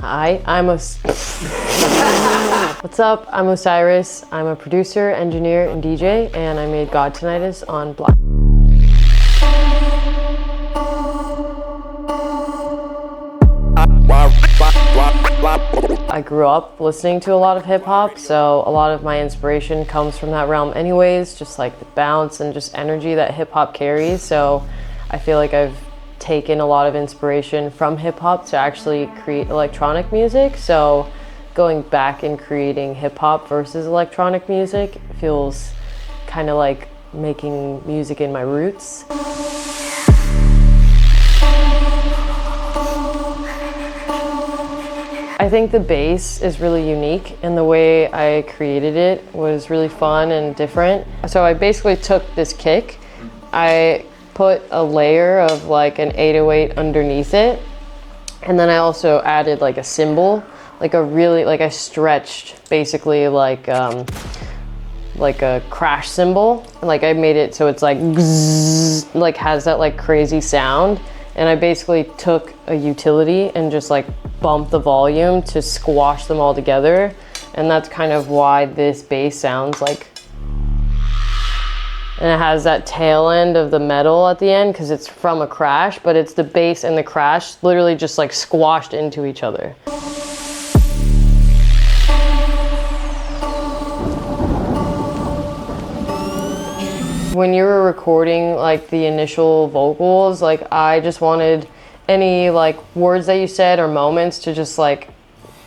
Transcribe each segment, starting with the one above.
Hi, What's up? I'm Osiris. I'm a producer, engineer, and DJ, and I made God TiNNiTUS on Black. I grew up listening to a lot of hip hop, so a lot of my inspiration comes from that realm anyways, just like the bounce and just energy that hip hop carries. So I feel like I've taken a lot of inspiration from hip hop to actually create electronic music. So going back and creating hip hop versus electronic music feels kind of like making music in my roots. I think the bass is really unique, and the way I created it was really fun and different. So I basically took this kick, I put a layer of like an 808 underneath it, and then I also added like a cymbal, like I stretched basically like a crash cymbal. Like I made it so it's like gzzz, like has that like crazy sound. And I basically took a utility and just like bumped the volume to squash them all together. And that's kind of why this bass sounds like, and it has that tail end of the metal at the end because it's from a crash, but it's the bass and the crash literally just like squashed into each other. When you were recording like the initial vocals, like I just wanted any like words that you said or moments to just like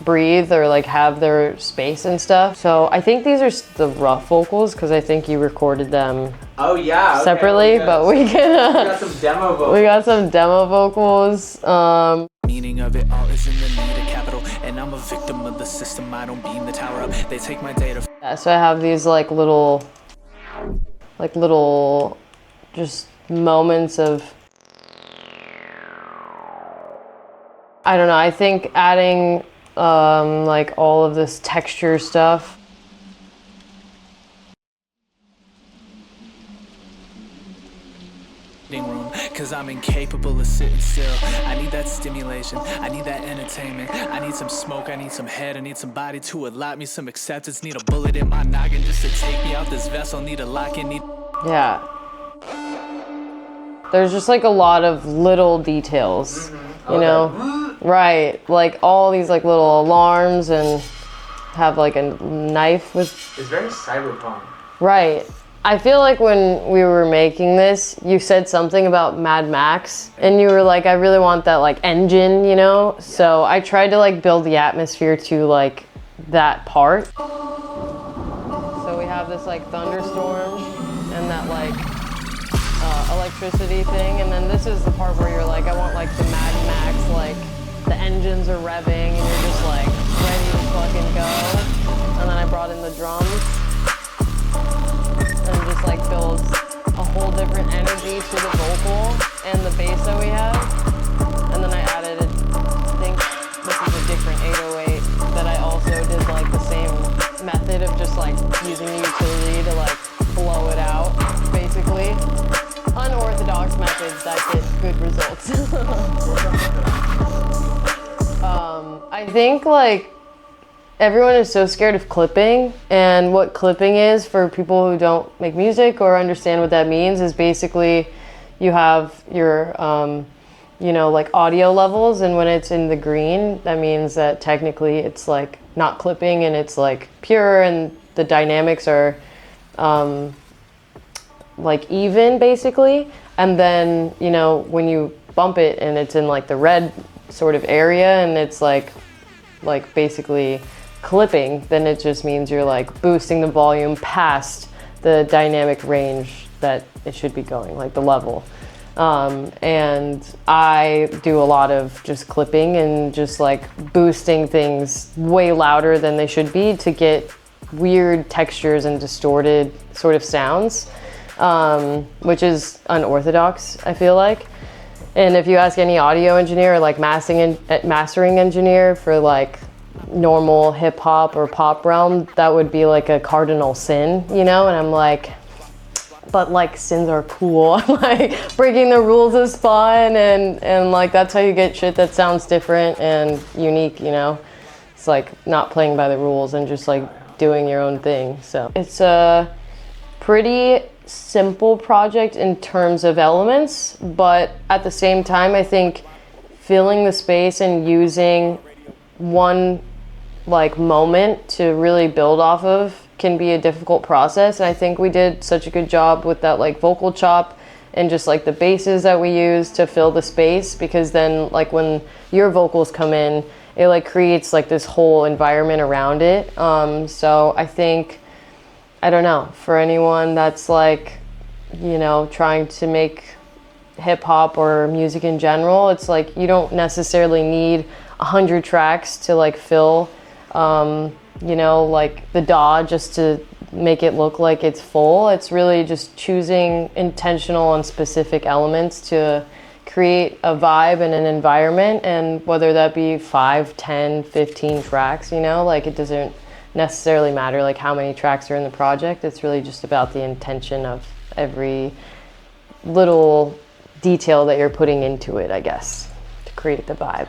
breathe or like have their space and stuff. So I think these are the rough vocals because I think you recorded them separately, but we got some demo vocals. We got some demo vocals. Meaning of it all is in the need of capital, and I'm a victim of the system. I don't beam the tower up. They take my data. Yeah, so I have these like little just moments of, I don't know, I think adding like all of this texture stuff. Cause I'm incapable of sitting still. I need that stimulation, I need that entertainment. I need some smoke, I need some head, I need somebody to allot me some acceptance. Need a bullet in my noggin just to take me out this vessel. Need a lock in, Yeah. There's just like a lot of little details, you know? Right, like all these like little alarms and have like a knife with... It's very cyberpunk. Right. I feel like when we were making this, you said something about Mad Max, and you were like, I really want that like engine, you know? Yeah. So I tried to like build the atmosphere to like that part. So we have this like thunderstorm and that like electricity thing, and then this is the part where you're like, I want like the Mad Max, like the engines are revving and you're just like ready to fucking go. And then I brought in the drums. And just like builds a whole different energy to the vocal and the bass that we have. And then I added, I think this is a different 808 that I also did like the same method of just like using the utility to like blow it out, basically. Unorthodox methods that get good results. I think like everyone is so scared of clipping, and what clipping is for people who don't make music or understand what that means is basically you have your, you know, like audio levels, and when it's in the green, that means that technically it's like not clipping and it's like pure and the dynamics are like even basically. And then, you know, when you bump it and it's in like the red sort of area and it's like basically clipping, then it just means you're like boosting the volume past the dynamic range that it should be going, like the level. And I do a lot of just clipping and just like boosting things way louder than they should be to get weird textures and distorted sort of sounds, which is unorthodox, I feel like. And if you ask any audio engineer or like mastering engineer for like normal hip hop or pop realm, that would be like a cardinal sin, you know? And I'm like, but like sins are cool. Like breaking the rules is fun, and like that's how you get shit that sounds different and unique, you know? It's like not playing by the rules and just like doing your own thing. So it's a pretty simple project in terms of elements, but at the same time, I think filling the space and using one like moment to really build off of can be a difficult process. And I think we did such a good job with that like vocal chop and just like the basses that we use to fill the space, because then like when your vocals come in, it like creates like this whole environment around it. So I think, I don't know, for anyone that's like, you know, trying to make hip hop or music in general, it's like you don't necessarily need 100 tracks to like fill you know, like the DAW just to make it look like it's full. It's really just choosing intentional and specific elements to create a vibe and an environment, and whether that be 5, 10, 15 tracks, you know, like it doesn't necessarily matter like how many tracks are in the project. It's really just about the intention of every little detail that you're putting into it, I guess, to create the vibe.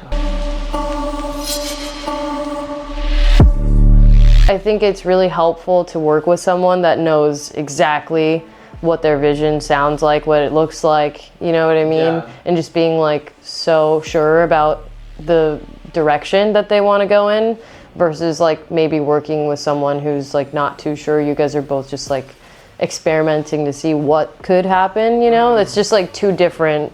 I think it's really helpful to work with someone that knows exactly what their vision sounds like, what it looks like, you know what I mean? Yeah. And just being like so sure about the direction that they want to go in, versus like maybe working with someone who's like not too sure. You guys are both just like experimenting to see what could happen, you know? It's just like two different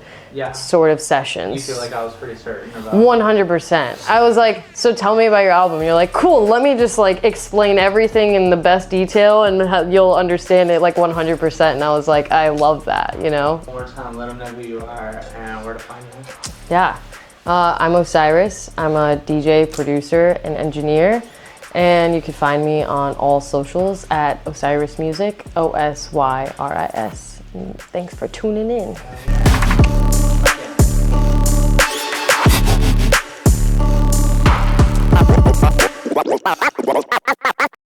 sort of sessions. You feel like I was pretty certain about 100%. I was like, so tell me about your album. You're like, cool, let me just like explain everything in the best detail and you'll understand it like 100%. And I was like, I love that, you know? One more time, let them know who you are and where to find you. Yeah, I'm Osiris. I'm a DJ, producer, and engineer. And you can find me on all socials at Osiris Music, Osyris. And thanks for tuning in.